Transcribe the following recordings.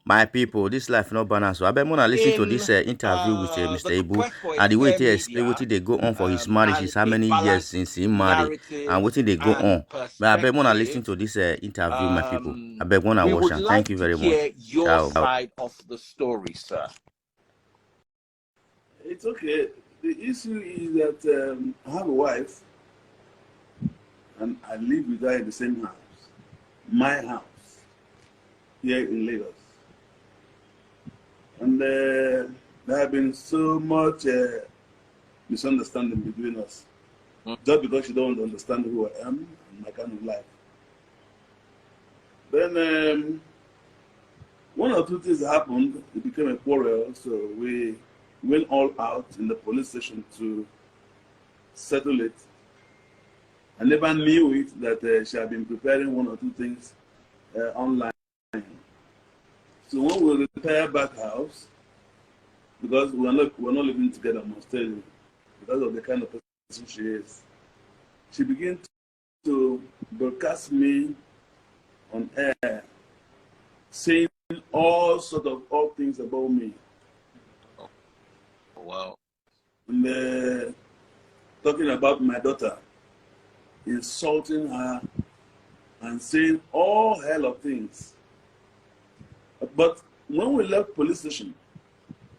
My people, this life no balance. So I bet wanna listen to in this interview with Mr. the Ibu, quest for a and the way fair they explain what media they go on for his marriage and is how a many years balanced since he married, and narrative what they go and on. But I bet wanna listen perspective, to this interview, my people. I bet wanna we watch would and thank like you to very much. hear your Ciao. side of the story, sir. It's okay. The issue is that I have a wife and I live with her in the same house, my house, here in Lagos. And there have been so much misunderstanding between us. Just because she don't understand who I am and my kind of life. Then one or two things happened. It became a quarrel, so we went all out in the police station to settle it. I never knew it that she had been preparing one or two things online. So when we retire back house, because we're not living together, I must tell you, because of the kind of person she is, she began to broadcast me on air, saying all things about me. Oh, wow. And talking about my daughter, insulting her, and saying all hell of things. But when we left police station,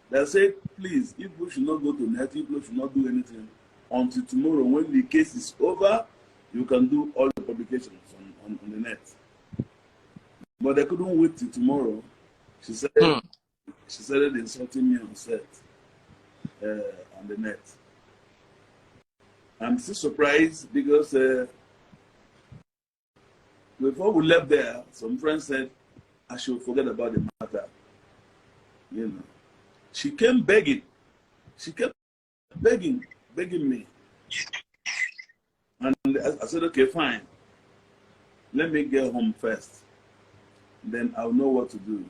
they said, please, if we should not go to net, if we should not do anything until tomorrow, when the case is over, you can do all the publications on the net. But they couldn't wait till tomorrow. She started insulting me on set, on the net. I'm still surprised because before we left there, some friends said I should forget about the matter. You know, she came begging. She kept begging me. And I said, okay, fine. Let me get home first. Then I'll know what to do.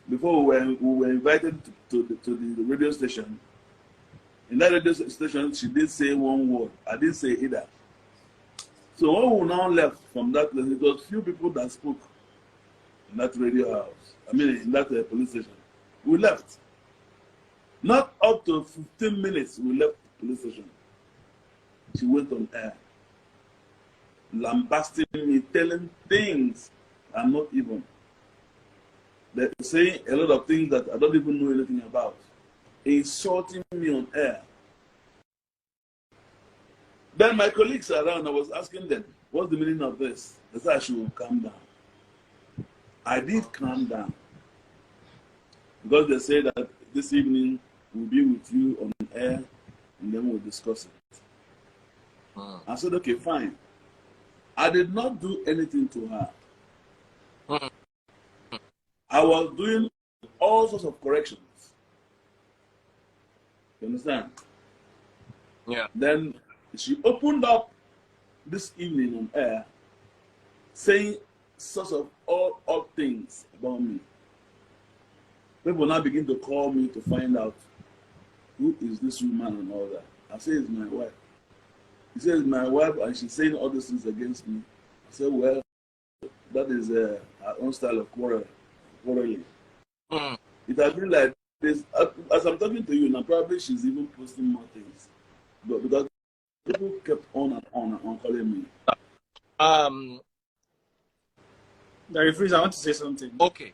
Before we were invited to the radio station. In that radio station, she did say one word. I didn't say either. So when we now left from that place, it was few people that spoke in that radio house. I mean, in that police station. We left. Not up to 15 minutes, we left the police station. She went on air, lambasting me, telling things I'm not even. They're saying a lot of things that I don't even know anything about. Insulting me on air. Then my colleagues around, I was asking them, what's the meaning of this? They said I should calm down. I did calm down. Because they said that this evening we'll be with you on air and then we'll discuss it. I said, okay, fine. I did not do anything to her. I was doing all sorts of corrections. You understand? Yeah. Then she opened up this evening on air saying sorts of all odd things about me. People now begin to call me to find out who is this woman and all that. I say it's my wife. He says my wife and she's saying all these things against me. I said, well, that is her own style of quarreling. It has been like this. As I'm talking to you now, probably she's even posting more things. But because people kept on and on and on calling me. Gary Freeze, I want to say something. Okay.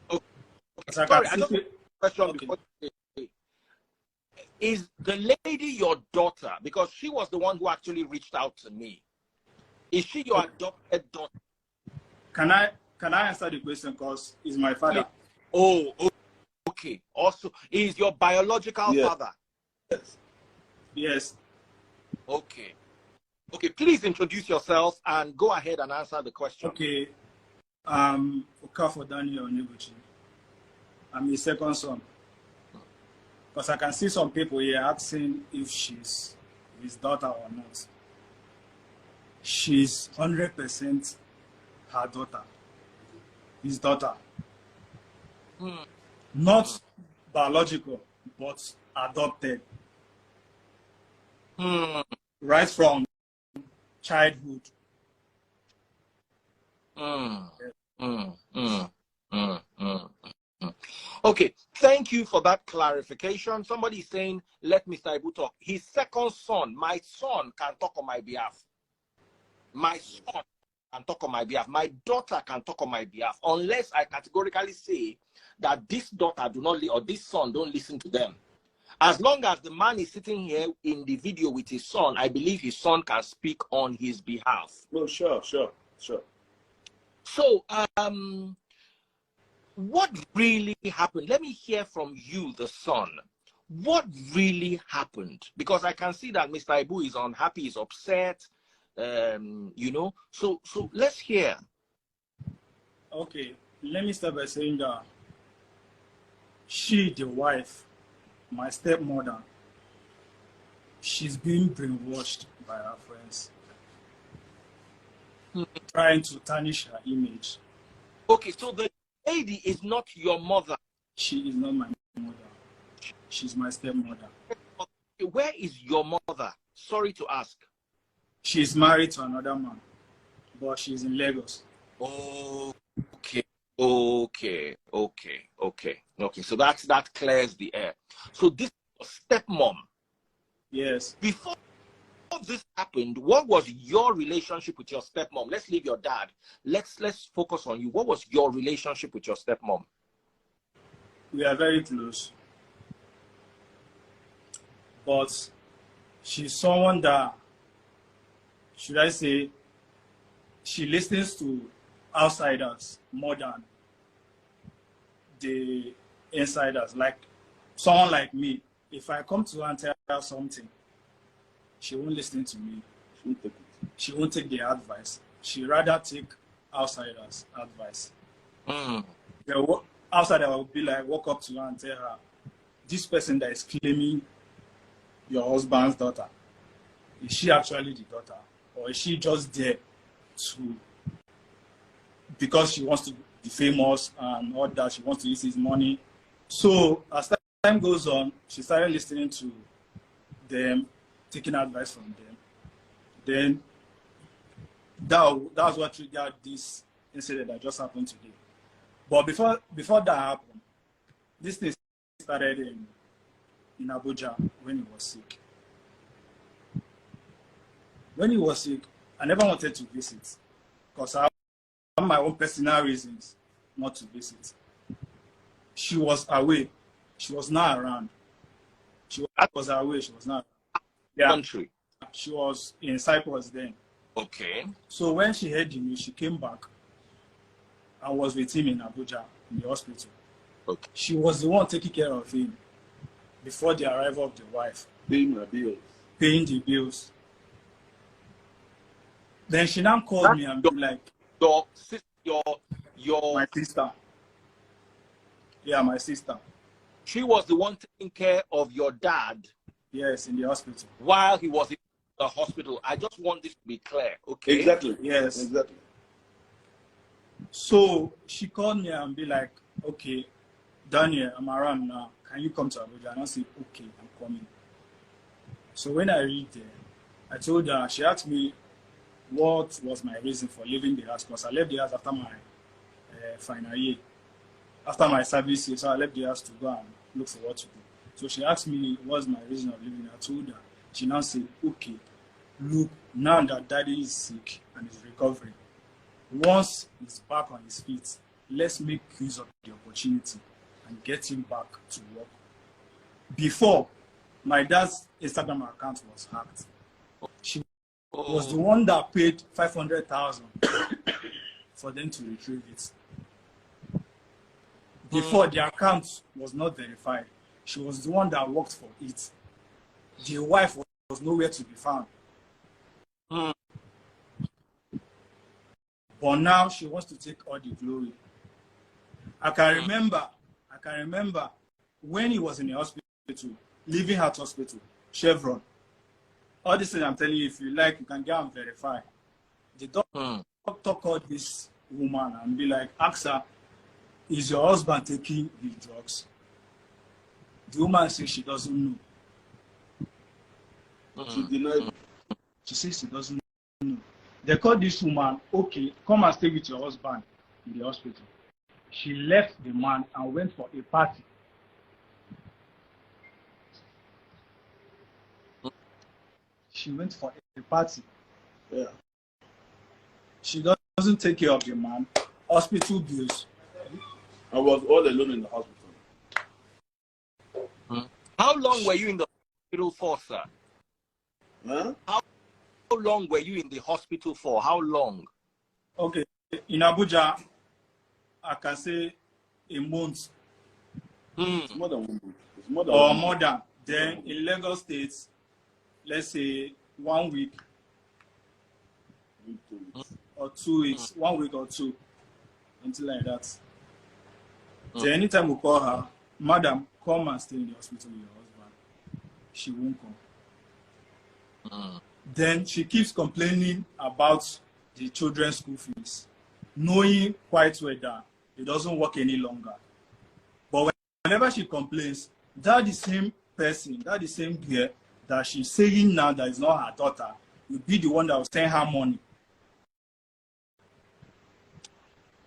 Sorry, I just have a question before you say. Is the lady your daughter? Because she was the one who actually reached out to me. Is she your adopted daughter? Can I answer the question? Because he's my father. Oh, okay. Also, is your biological father? Yes. Yes. Okay. Okay, please introduce yourself and go ahead and answer the question. Okay. Okafor Daniel Onyebuchi. I'm his second son. Because I can see some people here asking if she's his daughter or not. She's 100% her daughter. His daughter. Not biological, but adopted. Right from childhood. Okay, thank you for that clarification. Somebody is saying, let Mr. Ibu talk. His second son, my son, can talk on my behalf. My son can talk on my behalf. My daughter can talk on my behalf, unless I categorically say that this daughter do not, or this son don't listen to them. As long as the man is sitting here in the video with his son, I believe his son can speak on his behalf. Oh, sure. So, what really happened? Let me hear from you, the son. What really happened? Because I can see that Mr. Ibu is unhappy, is upset, you know. So let's hear. Okay, let me start by saying that she, the wife, my stepmother, she's being brainwashed by her friends, trying to tarnish her image. Okay, so the lady is not your mother. She is not my mother. She's my stepmother. Where is your mother? Sorry to ask. She's married to another man, but she's in Lagos. Oh, okay. So that clears the air. So this was stepmom. Yes. Before this happened, what was your relationship with your stepmom? Let's leave your dad. Let's focus on you. What was your relationship with your stepmom? We are very close, but she's someone that, should I say, she listens to outsiders more than the insiders. Like someone like me, if I come to her and tell her something, she won't listen to me. She won't take the advice. She rather take outsiders' advice. The outsider will be like, walk up to her and tell her, this person that is claiming your husband's daughter, is she actually the daughter? Or is she just there to, because she wants to be famous and all that, she wants to use his money? So as time goes on, she started listening to them, taking advice from them. Then that was what triggered this incident that just happened today. But before that happened, this thing started in Abuja when he was sick. When he was sick, I never wanted to visit because I have my own personal reasons not to visit. She was away. She was not around. She was away. She was not around. Yeah. Country. She was in Cyprus then. Okay. So when she heard the news, she came back and was with him in Abuja in the hospital. Okay. She was the one taking care of him before the arrival of the wife. Paying the bills. Paying the bills. Then she now called me and be like, your my sister. Yeah, my sister. She was the one taking care of your dad. Yes, in the hospital. While he was in the hospital. I just want this to be clear, okay? Exactly. Yes. Exactly. So she called me and be like, okay, Daniel, I'm around now. Can you come to Abuja? And I said, okay, I'm coming. So when I reached there, I told her, she asked me what was my reason for leaving the house, because I left the house after my final year, after my service year, so I left the house to go and look for what to do. So she asked me what's my reason of leaving. I told her. She now said, okay, look, now that daddy is sick and is recovering, once he's back on his feet, let's make use of the opportunity and get him back to work. Before, my dad's Instagram account was hacked. She was the one that paid 500,000 for them to retrieve it. Before, the account was not verified. She was the one that worked for it. The wife was nowhere to be found. But now she wants to take all the glory. I can remember when he was in the hospital, leaving Heart Hospital, Chevron. All this thing I'm telling you, if you like, you can go and verify. The doctor called this woman and be like, ask her, is your husband taking the drugs? The woman says she doesn't know. She denied. She says she doesn't know. They called this woman, okay, come and stay with your husband in the hospital. she left the man and went for a party. She went for a party. Yeah. She doesn't take care of the man. Hospital bills. I was all alone in the hospital. How long were you in the hospital for, sir? Huh? How long were you in the hospital for? How long? Okay, in Abuja, I can say a month. It's more than 1 month. It's more than Or 1 month. more than. Then in Lagos State, let's say 1 week. 2 weeks. Or 2 weeks. 1 week or 2. Something like that. Then anytime we call her, madam, come and stay in the hospital with your husband. She won't come. Then she keeps complaining about the children's school fees, knowing quite well that it doesn't work any longer. But whenever she complains, that the same person, that the same girl that she's saying now that is not her daughter, will be the one that will send her money.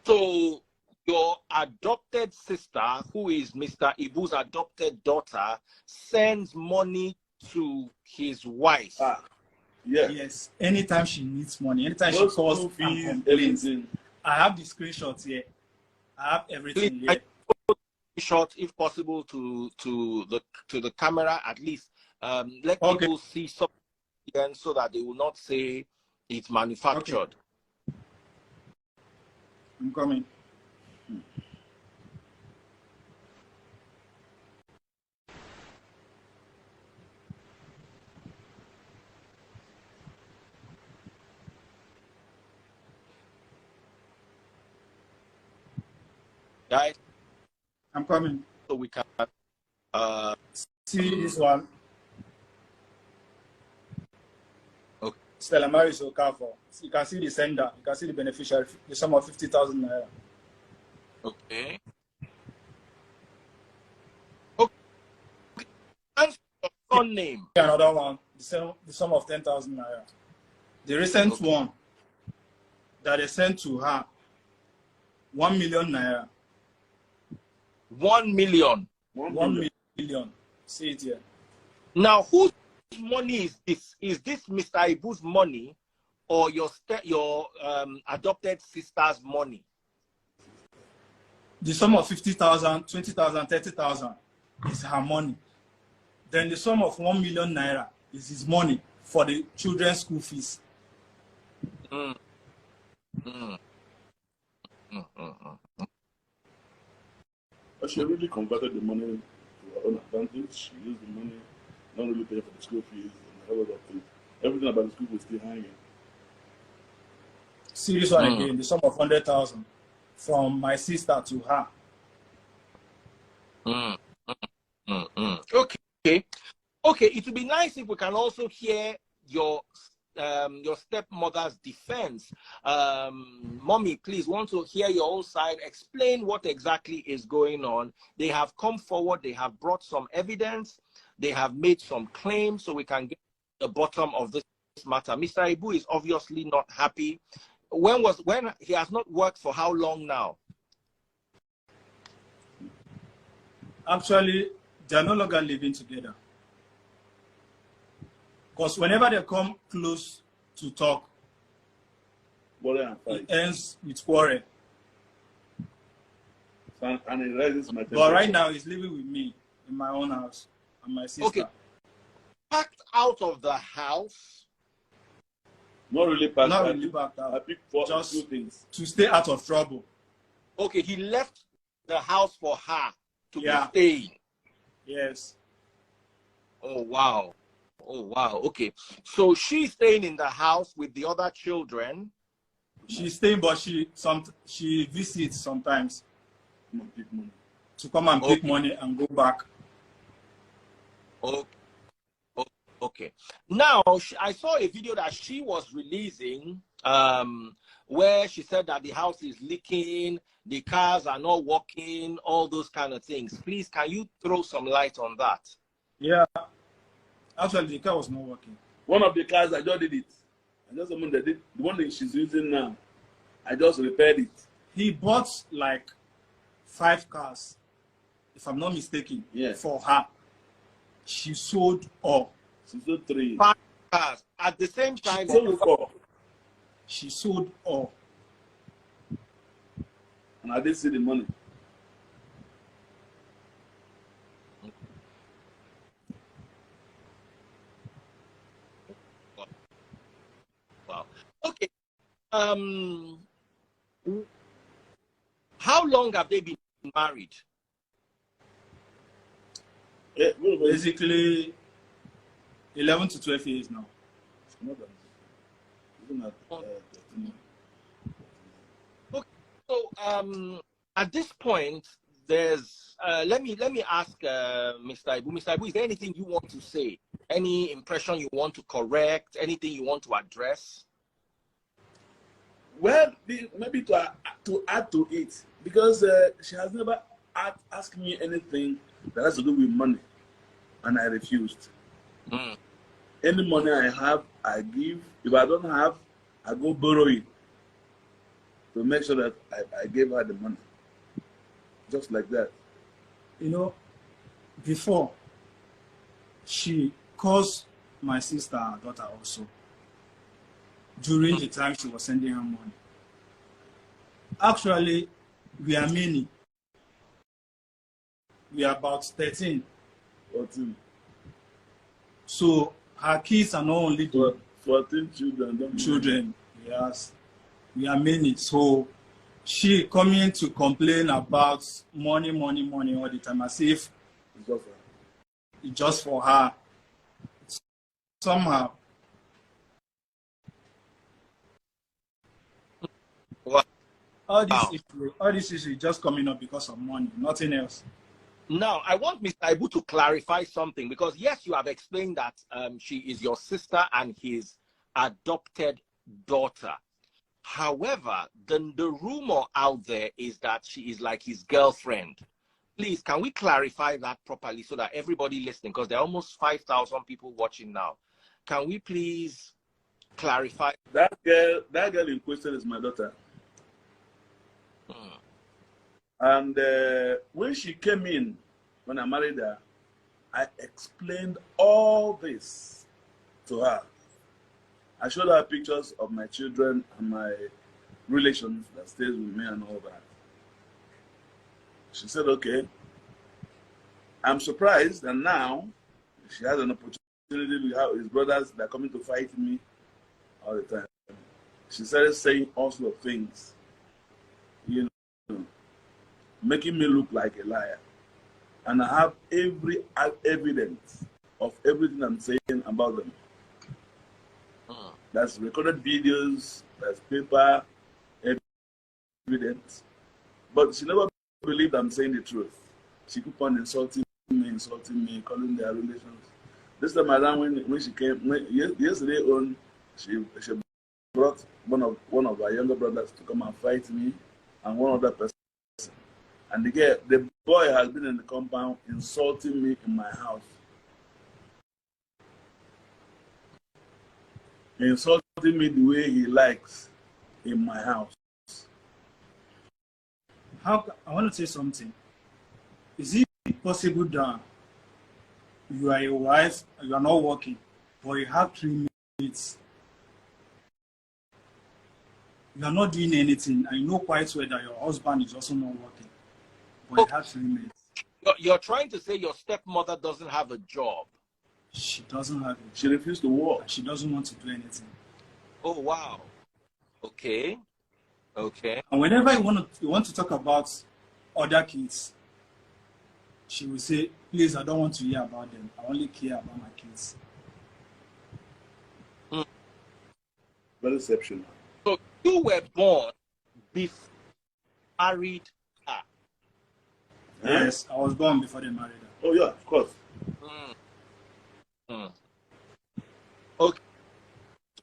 So your adopted sister, who is Mr. Ibu's adopted daughter, sends money to his wife. Yeah. Yes. Anytime she needs money, anytime Those she calls school and fees, complains. everything. I have the screenshots here. I have everything here. Shot, if possible, to the camera at least. Let people see something so that they will not say it's manufactured. Okay. I'm coming. Guys, I'm coming. so we can See this one. Okay. Stella Maris Okafor. You can see the sender. You can see the beneficiary. The sum of 50,000 naira. Okay. Okay. And your name. Another one. The sum of 10,000 naira. The recent one that they sent to her, 1 million naira. 1 million. 1 million. See it here. Now, whose money is this? Is this Mr. Ibu's money or your adopted sister's money? The sum of 50,000, 20,000, 30,000 is her money. Then the sum of 1 million naira is his money for the children's school fees. But she really converted the money to her own advantage. She used the money, not really paying for the school fees and a lot of things. Everything about the school was still hanging. See this one again, the sum of 100,000 from my sister to her. Okay. Okay, it would be nice if we can also hear your stepmother's defense. Mommy, please, want to hear your own side. Explain what exactly is going on. They have come forward. They have brought some evidence. They have made some claims so we can get to the bottom of this matter. Mr. Ibu is obviously not happy. When he has not worked for how long now? Actually, they are no longer living together. Because whenever they come close to talk, it ends with quarrel. And it raises my temperature. But right now, he's living with me in my own house and my sister. Okay. Packed out of the house? Not really packed out. Not really packed out. I picked for just two things. To stay out of trouble. Okay, he left the house for her to be staying. Yes. Oh, wow. Oh, wow. Okay. So she's staying in the house with the other children. She's staying, but she visits sometimes to come and pick money and go back. Okay. Okay. Now, I saw a video that she was releasing where she said that the house is leaking, the cars are not working, all those kind of things. Please, can you throw some light on that? Yeah. Actually, the car was not working. One of the cars, I just did it. I just someone that did the one that she's using now. I just repaired it. He bought like 5 cars, if I'm not mistaken, Yeah. for her. She sold all. She sold 3. 5 cars at the same time. She sold 4. She sold all. And I didn't see the money. Wow. Okay. How long have they been married? Yeah, Basically, 11 to 12 years now. Okay. So at this point, there's let me ask Mr. Ibu. Mr. Ibu, is there anything you want to say? Any impression you want to correct? Anything you want to address? Well, maybe to add to it, because she has never asked me anything that has to do with money, and I refused. Mm. Any money I have, I give. If I don't have, I go borrow it to make sure that I gave her the money. Just like that. You know, before, she caused my sister, her daughter also, during the time she was sending her money. Actually, we are many. We are about 13. 14. So her kids are not only the 14 children. children. Yes, we are many. So she coming to complain about money all the time, as if it's just for her. Somehow. Wow. All this issue is just coming up because of money, nothing else. Now, I want Mr. Ibu to clarify something, because yes, you have explained that she is your sister and his adopted daughter. However, the rumor out there is that she is like his girlfriend. Please, can we clarify that properly so that everybody listening, because there are almost 5,000 people watching now. Can we please clarify? That girl in question is my daughter. And when she came in, when I married her, I explained all this to her. I showed her pictures of my children and my relations that stays with me and all that. She said, okay. I'm surprised, and now she has an opportunity with his brothers that are coming to fight me all the time. She started saying all sorts of things, you know, making me look like a liar. And I have every evidence of everything I'm saying about them. That's recorded videos, that's paper, evidence. But she never believed I'm saying the truth. She kept on insulting me, calling their relations. This time around, when she came, yesterday on, she brought one of our younger brothers to come and fight me, and one other person. And the boy has been in the compound insulting me in my house. Insulting me the way he likes in my house. I want to say something. Is it possible that you are a wife, you are not working, but you have 3 mates? You are not doing anything, and you know quite well that your husband is also not working, but you have 3 mates. You're trying to say your stepmother doesn't have a job? She doesn't have it. She refused to work. She doesn't want to do anything. Oh, wow. Okay. Okay. And whenever you want to talk about other kids, she will say, please, I don't want to hear about them. I only care about my kids. Very exceptional. So you were born before married her? Yes, I was born before they married her. Oh, yeah, of course. Okay.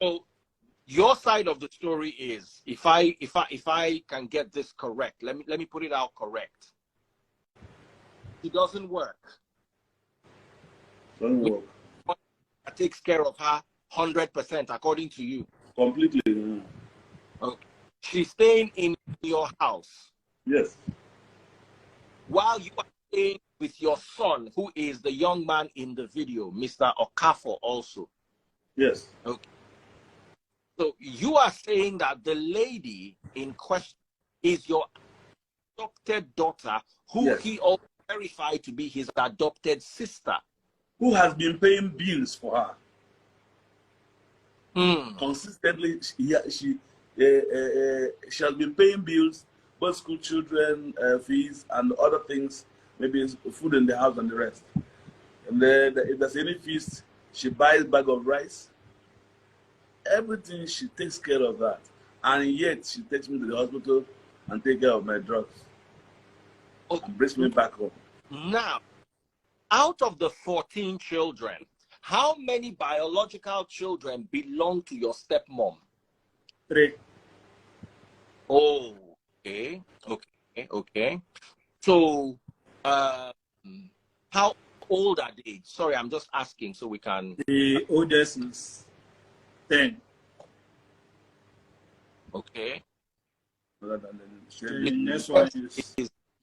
So your side of the story is, if I can get this correct, let me put it out correct. It doesn't work. Doesn't work. That takes care of her 100%, according to you. Completely. Yeah. Okay. She's staying in your house. Yes. while you are staying with your son, who is the young man in the video, Mr. Okafor also. Yes. Okay. So you are saying that the lady in question is your adopted daughter, who Yes. he also verified to be his adopted sister. Who has been paying bills for her. Hmm. Consistently, she has been paying bills, both school children fees and other things, maybe food in the house and the rest. And then if there's any feast, she buys bag of rice. Everything, she takes care of that. And yet she takes me to the hospital and take care of my drugs and brings me back home. Now, out of the 14 children, how many biological children belong to your stepmom? 3. Oh, okay. So, how old are they? Sorry, I'm just asking so we can. The oldest is 10. Okay. The next one is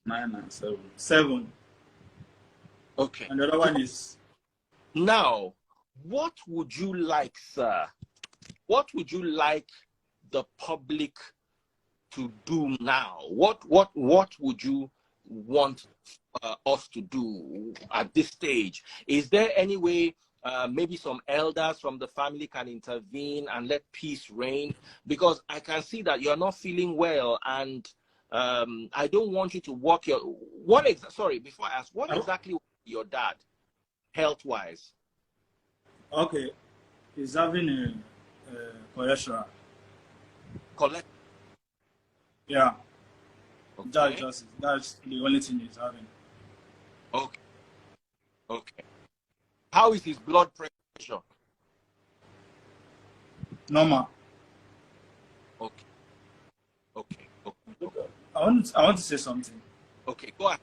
9 and 7. 7. Okay. And the other one is. Now, what would you like, sir? What would you like the public to do now? What would you want us to do at this stage? Is there any way maybe some elders from the family can intervene and let peace reign? Because I can see that you're not feeling well, and I don't want you to walk your. Sorry, before I ask, what exactly was your dad, health-wise? Okay, he's having a cholesterol. Yeah. Okay. That's the only thing he's having. Okay. How is his blood pressure? Normal. Okay. I want to say something. Okay, go ahead.